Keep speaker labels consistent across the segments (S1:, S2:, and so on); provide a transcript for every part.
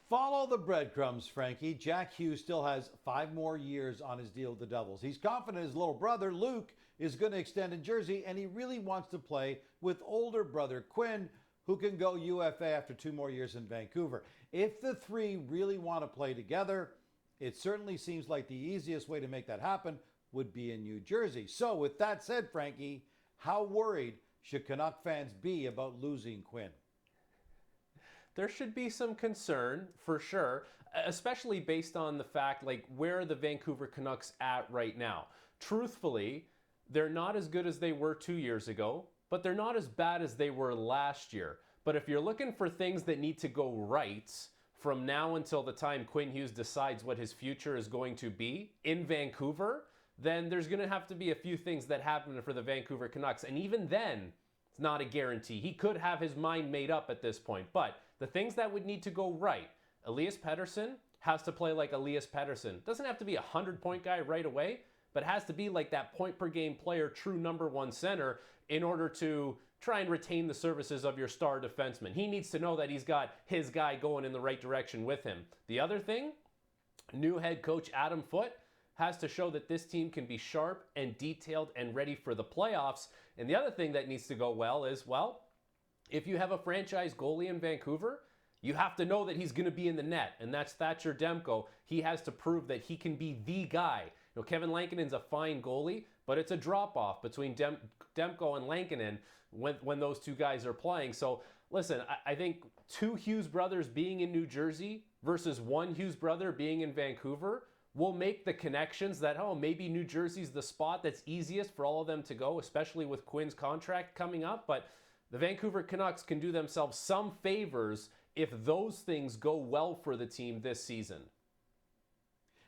S1: Follow the breadcrumbs, Frankie. Jack Hughes still has 5 more years on his deal with the Devils. He's confident his little brother, Luke, is going to extend in Jersey, and he really wants to play with older brother Quinn, who can go UFA after 2 more years in Vancouver. If the three really want to play together, it certainly seems like the easiest way to make that happen would be in New Jersey. So with that said, Frankie, how worried should Canuck fans be about losing Quinn?
S2: There should be some concern for sure, especially based on the fact, like, where are the Vancouver Canucks at right now? Truthfully, they're not as good as they were 2 years ago, but they're not as bad as they were last year. But if you're looking for things that need to go right from now until the time Quinn Hughes decides what his future is going to be in Vancouver, then there's going to have to be a few things that happen for the Vancouver Canucks. And even then, it's not a guarantee. He could have his mind made up at this point. But the things that would need to go right, Elias Pettersson has to play like Elias Pettersson. Doesn't have to be a 100-point guy right away, but has to be like that point-per-game player, true number one center, in order to try and retain the services of your star defenseman. He needs to know that he's got his guy going in the right direction with him. The other thing, new head coach Adam Foote has to show that this team can be sharp and detailed and ready for the playoffs. And the other thing that needs to go well is, well, if you have a franchise goalie in Vancouver, you have to know that he's going to be in the net, and that's Thatcher Demko. He has to prove that he can be the guy. You know, Kevin Lankinen's a fine goalie, but it's a drop-off between Demko and Lankinen when those two guys are playing. So, listen, I think 2 Hughes brothers being in New Jersey versus 1 Hughes brother being in Vancouver will make the connections that, oh, maybe New Jersey's the spot that's easiest for all of them to go, especially with Quinn's contract coming up. But the Vancouver Canucks can do themselves some favors if those things go well for the team this season.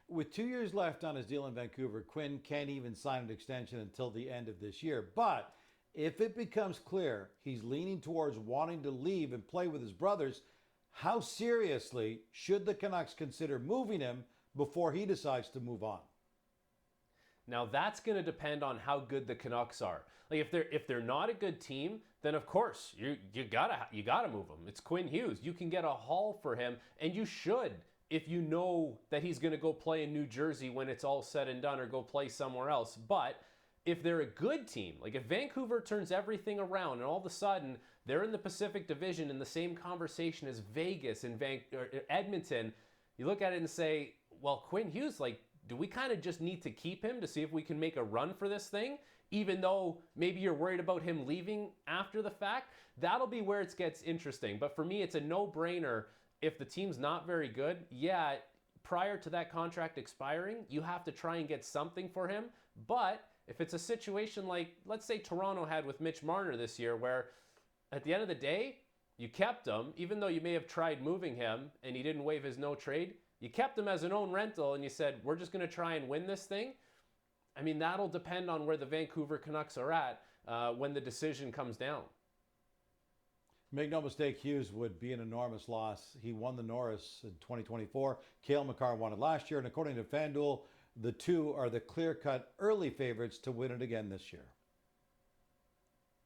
S1: With 2 years left on his deal in Vancouver, Quinn can't even sign an extension until the end of this year. But if it becomes clear he's leaning towards wanting to leave and play with his brothers, how seriously should the Canucks consider moving him before he decides to move on?
S2: Now that's going to depend on how good the Canucks are. Like if they're not a good team, then of course you gotta move him. It's Quinn Hughes. You can get a haul for him, and you should if you know that he's going to go play in New Jersey when it's all said and done, or go play somewhere else. But if they're a good team, like if Vancouver turns everything around and all of a sudden they're in the Pacific Division in the same conversation as Vegas and Edmonton, you look at it and say, well, Quinn Hughes, like, do we kind of just need to keep him to see if we can make a run for this thing? Even though maybe you're worried about him leaving after the fact, that'll be where it gets interesting. But for me, it's a no-brainer. If the team's not very good, yeah, prior to that contract expiring, you have to try and get something for him. But if it's a situation like, let's say Toronto had with Mitch Marner this year, where at the end of the day, you kept him, even though you may have tried moving him and he didn't waive his no trade, you kept him as an own rental and you said, we're just going to try and win this thing. I mean, that'll depend on where the Vancouver Canucks are at when the decision comes down.
S1: Make no mistake, Hughes would be an enormous loss. He won the Norris in 2024. Cale Makar won it last year. And according to FanDuel, the two are the clear-cut early favorites to win it again this year.